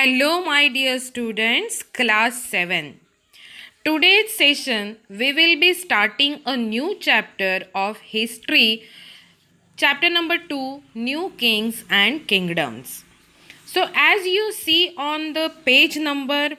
Hello, my dear students, class 7. Today's session, we will be starting a new chapter of history, chapter number 2, New Kings and Kingdoms. So, as you see on the page number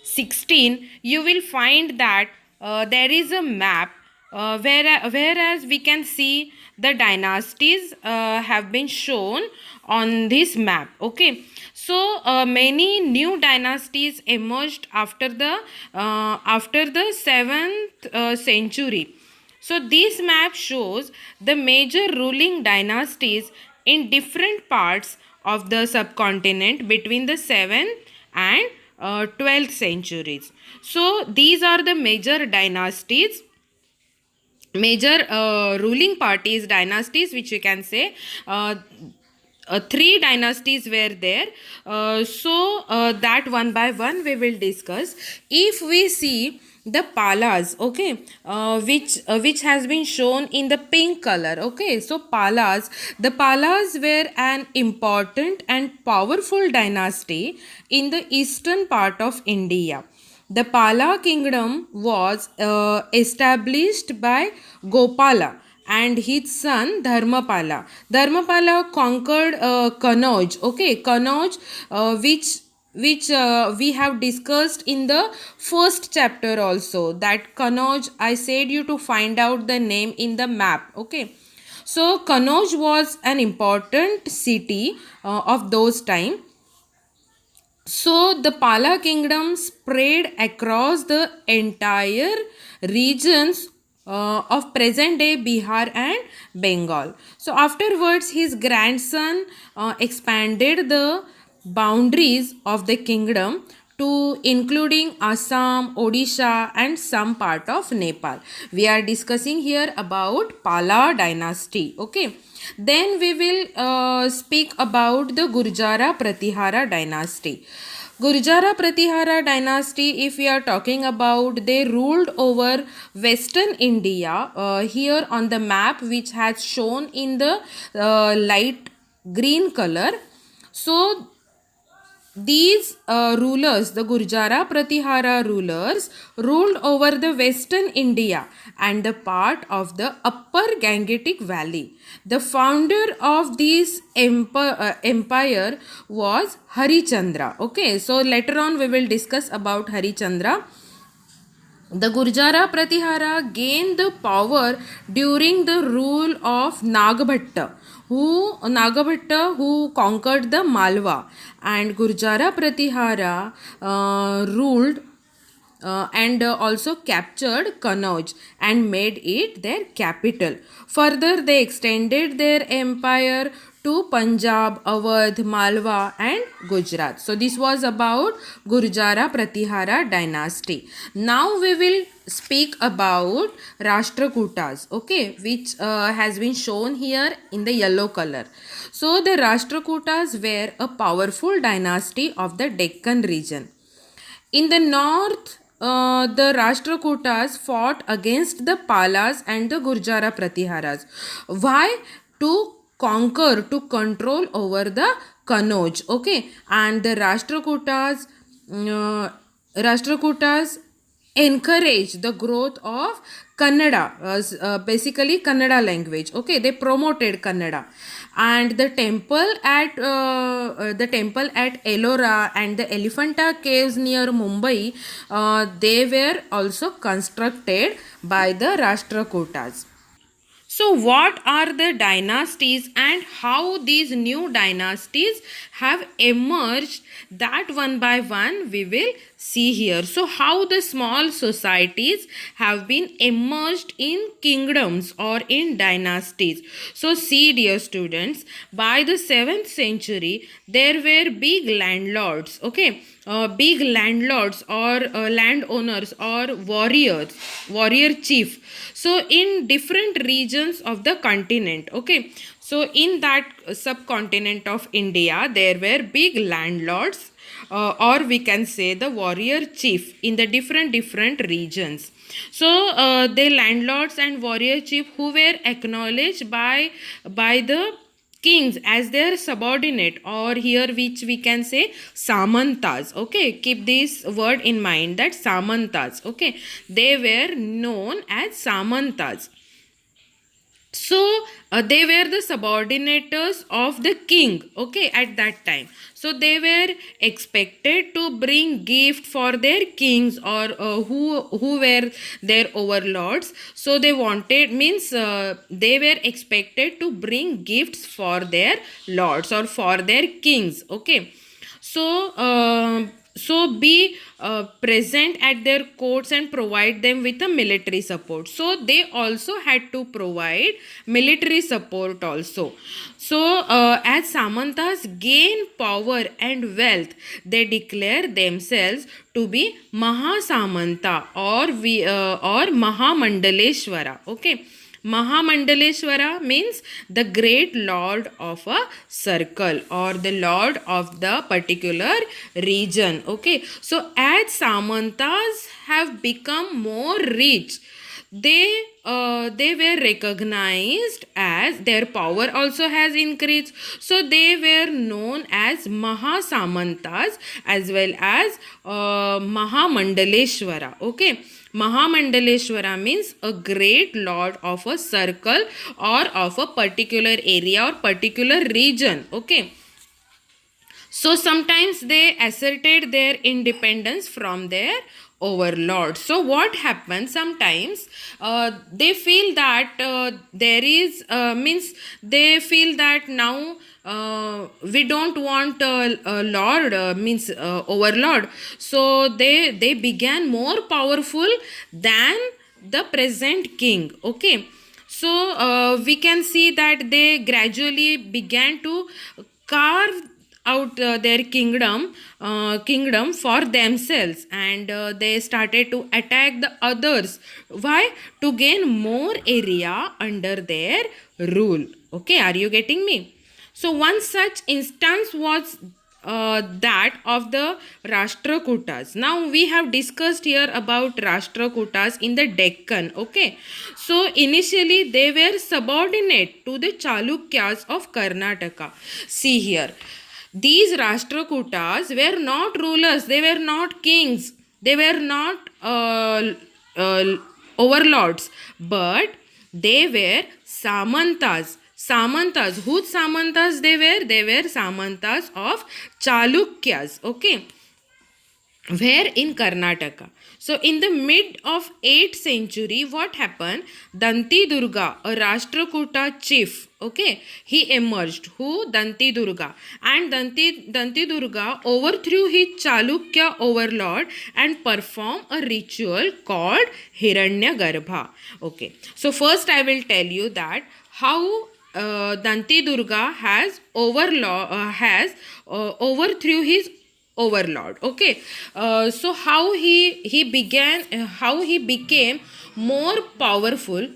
16, you will find that there is a map whereas we can see the dynasties have been shown on this map. Okay, so many new dynasties emerged after the 7th century. So this map shows the major ruling dynasties in different parts of the subcontinent between the 7th and 12th centuries. So these are the major dynasties, major ruling parties, dynasties, which you can say. Three dynasties were there, that one by one we will discuss. If we see the palas, okay, which has been shown in the pink color, okay, so the palas were an important and powerful dynasty in the eastern part of India. The Pala kingdom was established by Gopala and his son Dharmapala. Dharmapala conquered Kannauj, okay, Kannauj, which we have discussed in the first chapter also. That Kannauj, I said you to find out the name in the map, okay. So Kannauj was an important city of those time. So the Pala kingdom spread across the entire regions of present day Bihar and Bengal. So afterwards his grandson expanded the boundaries of the kingdom to including Assam, Odisha and some part of Nepal. We are discussing here about Pala dynasty. Okay. Then we will speak about the Gurjara Pratihara dynasty. Gurjara Pratihara dynasty, if we are talking about, they ruled over western India. Here on the map, which has shown in the light green color. So these rulers, the Gurjara Pratihara rulers, ruled over the western India and the part of the upper Gangetic Valley. The founder of this empire was Harichandra. Okay, so later on we will discuss about Harichandra. The Gurjara Pratihara gained the power during the rule of Nagbhatta, who conquered the Malwa, and Gurjara Pratihara ruled and also captured Kannauj and made it their capital. Further, they extended their empire to Punjab, Awadh, Malwa and Gujarat. So this was about Gurjara Pratihara dynasty. Now we will speak about Rashtrakutas, okay, which has been shown here in the yellow color. So the Rashtrakutas were a powerful dynasty of the Deccan region. In the north, the Rashtrakutas fought against the Palas and the Gurjara Pratiharas. Why? To conquer, to control over the Kannauj. Okay, and the Rashtrakutas encourage the growth of Kannada, basically Kannada language. Okay, they promoted Kannada, and the temple at Ellora and the Elephanta caves near Mumbai, they were also constructed by the Rashtrakutas. So what are the dynasties and how these new dynasties have emerged, that one by one we will see here. So how the small societies have been emerged in kingdoms or in dynasties. So see, dear students, by the 7th century there were big landlords, okay, big landlords or landowners or warrior chief, so in different regions of the continent. Okay, so in that subcontinent of India there were big landlords, or we can say the warrior chief in the different regions. So the landlords and warrior chief who were acknowledged by the kings as their subordinate, or here which we can say samantas. Okay, keep this word in mind, that samantas. Okay, they were known as samantas. So they were the subordinators of the king, okay, at that time. So they were expected to bring gift for their kings, or who were their overlords. So they wanted, means they were expected to bring gifts for their lords or for their kings. Okay, so be present at their courts and provide them with a military support. So they also had to provide military support also. So as samantas gain power and wealth, they declare themselves to be Mahasamanta, or Mahamandaleshwara. Okay, Mahamandaleshwara means the great lord of a circle, or the lord of the particular region. Okay, so as Samantas have become more rich, they were recognized as their power also has increased. So they were known as Mahasamantas as well as Mahamandaleshwara. Okay, Mahamandaleshwara means a great lord of a circle or of a particular area or particular region. Okay, so sometimes they asserted their independence from their overlord. So what happens sometimes, they feel that there is means they feel that now we don't want a lord, means overlord. So they began more powerful than the present king. Okay, so we can see that they gradually began to carve out their kingdom for themselves, and they started to attack the others. Why? To gain more area under their rule. Okay, are you getting me? So one such instance was that of the Rashtrakutas. Now we have discussed here about Rashtrakutas in the Deccan. Okay, so initially they were subordinate to the Chalukyas of Karnataka. See here, these Rashtrakutas were not rulers, they were not kings, they were not overlords, but they were Samantas. Samantas. Whose Samantas they were? They were Samantas of Chalukyas. Okay, where in Karnataka. So in the mid of 8th century, what happened? Danti Durga, a Rashtrakuta chief, okay, he emerged. Who? Danti Durga. And Danti Durga overthrew his Chalukya overlord and performed a ritual called Hiranyagarbha. Okay, so first I will tell you that how Danti Durga has overthrew his overlord. Okay, so how he became more powerful,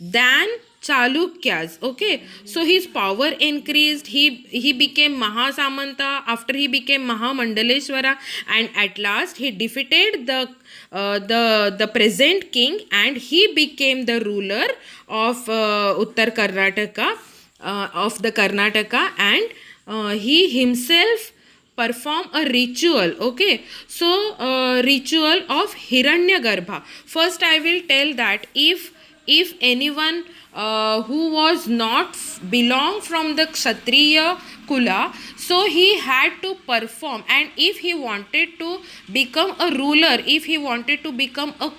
than Chalukyas. Okay, so his power increased. He became Mahasamanta. After he became Mahamandaleshwara, and at last he defeated the present king, and he became the ruler of Uttar Karnataka, of the Karnataka, and he himself perform a ritual. Okay, so ritual of Hiranyagarbha. First I will tell that if anyone who was not belong from the Kshatriya Kula, so he had to perform, and if he wanted to become a ruler, if he wanted to become a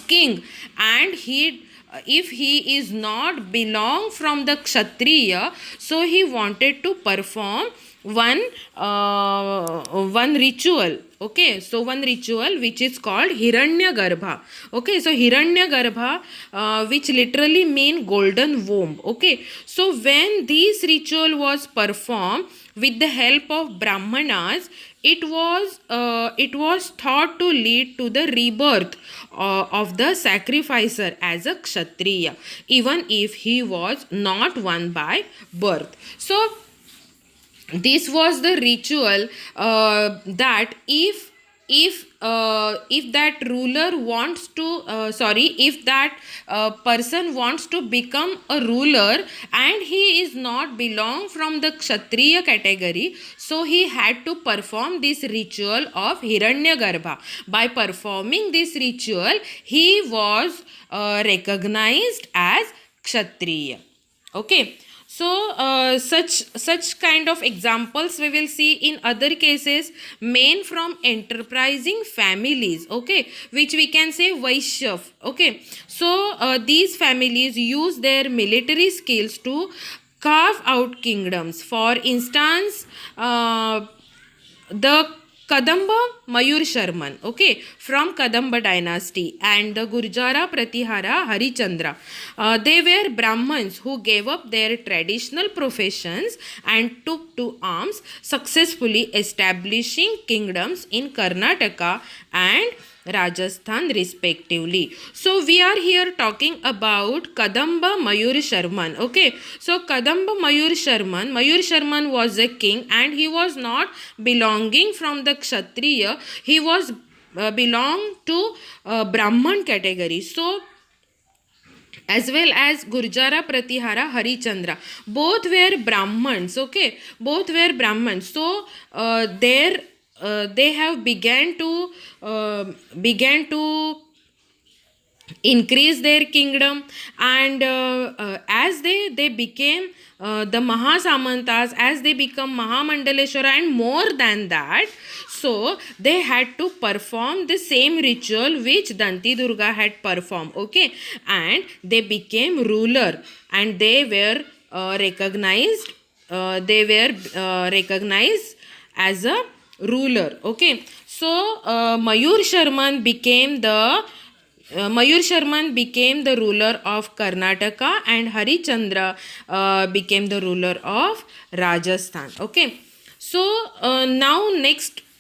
king, and if he is not belong from the Kshatriya, so he wanted to perform one ritual. Okay, so one ritual which is called Hiranyagarbha. Okay, so Hiranyagarbha, which literally mean golden womb. Okay, so when this ritual was performed with the help of Brahmanas, it was thought to lead to the rebirth of the sacrificer as a Kshatriya, even if he was not one by birth. So this was the ritual that if if that ruler wants to if that person wants to become a ruler and he is not belong from the kshatriya category, so he had to perform this ritual of Hiranyagarbha. By performing this ritual, he was recognized as kshatriya. Okay, so such kind of examples we will see in other cases, men from enterprising families, okay, which we can say Vaishyav. Okay, so these families use their military skills to carve out kingdoms. For instance, the Kadamba Mayur Sharman, okay, from Kadamba dynasty, and the Gurjara Pratihara Harichandra. They were Brahmins who gave up their traditional professions and took to arms, successfully establishing kingdoms in Karnataka and Rajasthan respectively. So we are here talking about Kadamba Mayur Sharman. Okay, so Kadamba Mayur Sharman was a king and he was not belonging from the Kshatriya. He was belonged to Brahman category. So as well as Gurjara Pratihara Harichandra, both were Brahmans. Okay, both were Brahmans. So they have began to increase their kingdom, and as they became the Mahasamantas, as they become Mahamandaleshwara and more than that, so they had to perform the same ritual which Danti Durga had performed. Okay, and they became ruler and they were recognized as a ruler. Okay, so Mayur Sharman became the ruler of Karnataka and Harichandra became the ruler of Rajasthan. Okay, so now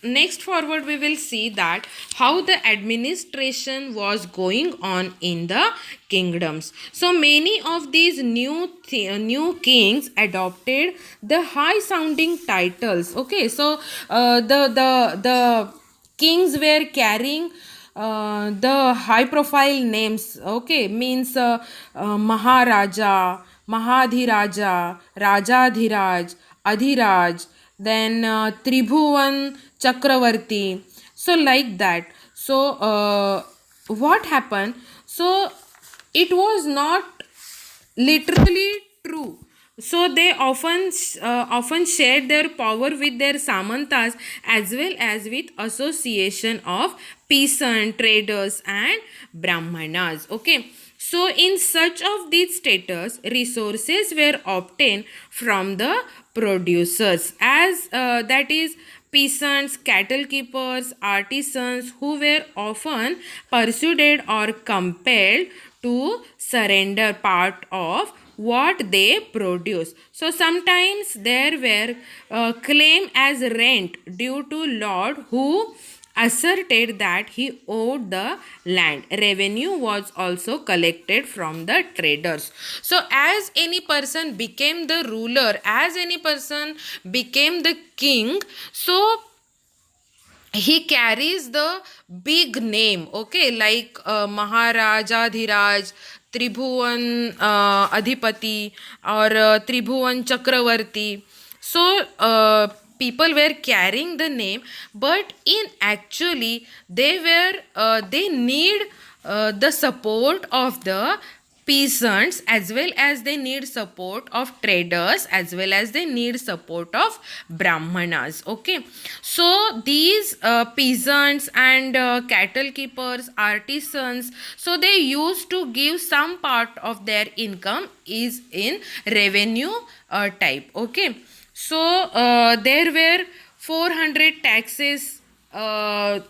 next forward we will see that how the administration was going on in the kingdoms. So many of these new kings adopted the high sounding titles. Okay, so the kings were carrying the high profile names. Okay, means Maharaja, Mahadhiraja, Rajadhiraj, Adhiraj, then Tribhuvan Chakravarti. So like that. So what happened? So it was not literally true. So they often shared their power with their samantas as well as with association of peasant traders and brahmanas. Okay, so in such of these status, resources were obtained from the producers, as that is peasants, cattle keepers, artisans, who were often persuaded or compelled to surrender part of what they produce. So sometimes there were claim as rent due to lord who asserted that he owed the land. Revenue was also collected from the traders. So as any person became the ruler, as any person became the king, so he carries the big name, okay, like Maharaja Dhiraj, Tribhuvan Adhipati, or Tribhuvan Chakravarti. So people were carrying the name, but in actually they need the support of the peasants, as well as they need support of traders, as well as they need support of brahmanas. Okay, so these peasants and cattle keepers, artisans, so they used to give some part of their income is in revenue type. Okay, so there were 400 taxes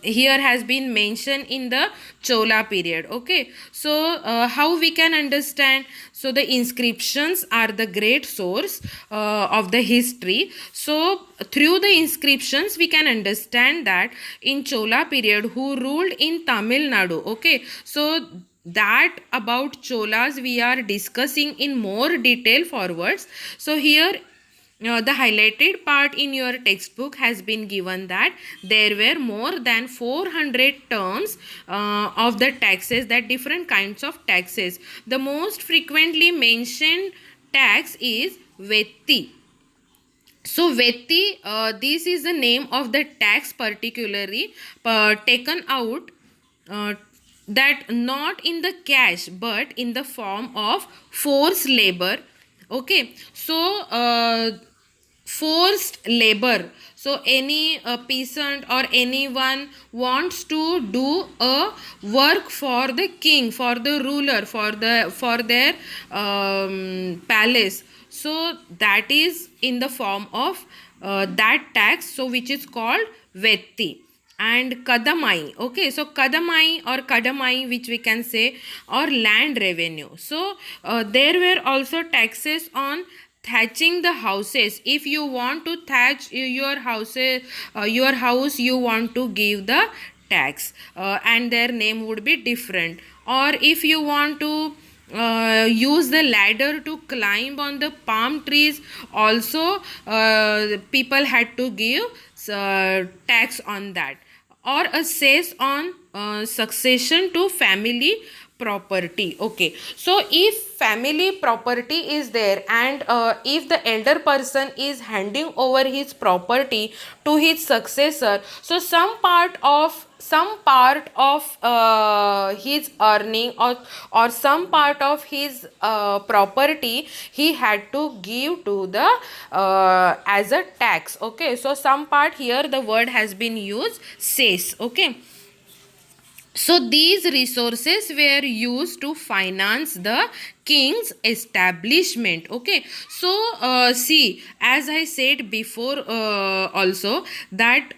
here has been mentioned in the Chola period. Okay, so how we can understand? So the inscriptions are the great source of the history. So through the inscriptions we can understand that in Chola period who ruled in Tamil Nadu. Okay, so that about Cholas we are discussing in more detail forwards. So here the highlighted part in your textbook has been given that there were more than 400 terms of the taxes, that different kinds of taxes. The most frequently mentioned tax is vetti. So vetti, this is the name of the tax particularly taken out, uh, that not in the cash but in the form of forced labor. Okay, so forced labor. So any peasant or anyone wants to do a work for the king, for the ruler, for their palace. So that is in the form of that tax, so which is called vetti. And kadamai, okay, so kadamai or kadamai, which we can say, or land revenue. So there were also taxes on thatching the houses. If you want to thatch your houses, your house, you want to give the tax, and their name would be different. Or if you want to use the ladder to climb on the palm trees, also people had to give tax on that. Or a cess on succession to family property. Okay, so if family property is there, and if the elder person is handing over his property to his successor, so some part of his earning, or some part of his property he had to give to the as a tax. Okay, so some part, here the word has been used cess. Okay, so these resources were used to finance the king's establishment. Okay, so see, as I said before also, that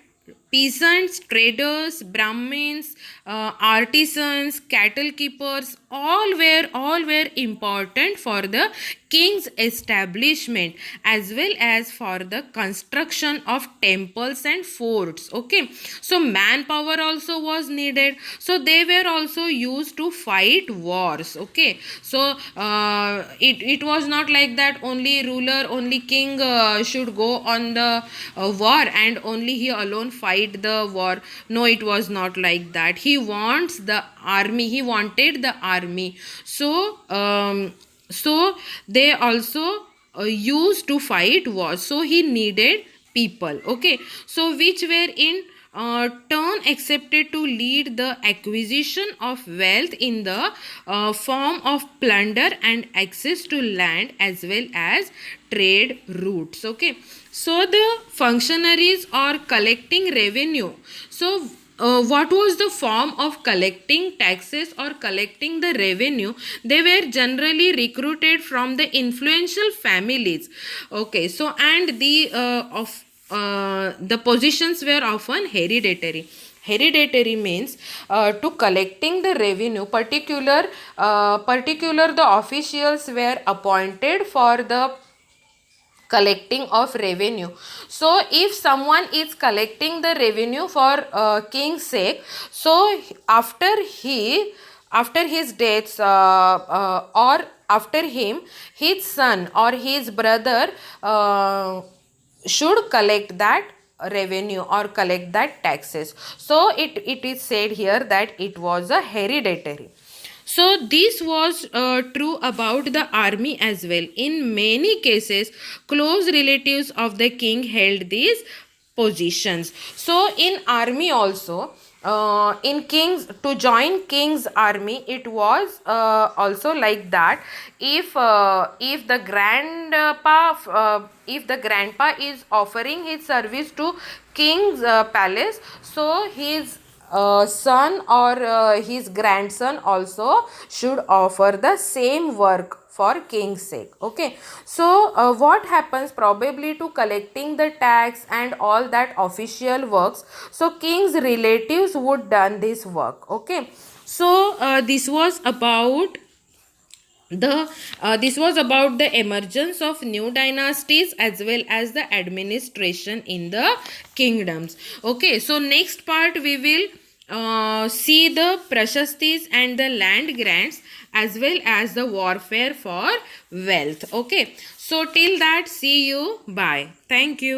peasants, traders, brahmins, artisans, cattle keepers, all were important for the king's establishment, as well as for the construction of temples and forts. Okay, so manpower also was needed, so they were also used to fight wars. Okay, so it was not like that only ruler, only king should go on the war and only he alone fight the war. No, it was not like that. He wanted the army. So they also used to fight wars, so he needed people. Okay, so which were in turn accepted to lead the acquisition of wealth in the form of plunder and access to land, as well as trade routes. Okay, so the functionaries are collecting revenue. So what was the form of collecting taxes or collecting the revenue? They were generally recruited from the influential families. Okay, so and the positions were often hereditary. Hereditary means to collecting the revenue, particular the officials were appointed for the collecting of revenue. So if someone is collecting the revenue for king's sake, so after his death, or after him, his son or his brother should collect that revenue or collect that taxes. So it is said here that it was a hereditary. So this was true about the army as well. In many cases, close relatives of the king held these positions. So in army also, in king's, to join king's army, it was also like that. If the grandpa is offering his service to king's palace, so his son or his grandson also should offer the same work for king's sake. Okay, so what happens, probably to collecting the tax and all that official works, so king's relatives would done this work. Okay, so this was about the emergence of new dynasties as well as the administration in the kingdoms. Okay, so next part we will see the prashastis and the land grants as well as the warfare for wealth. Okay, so till that, see you, bye, thank you.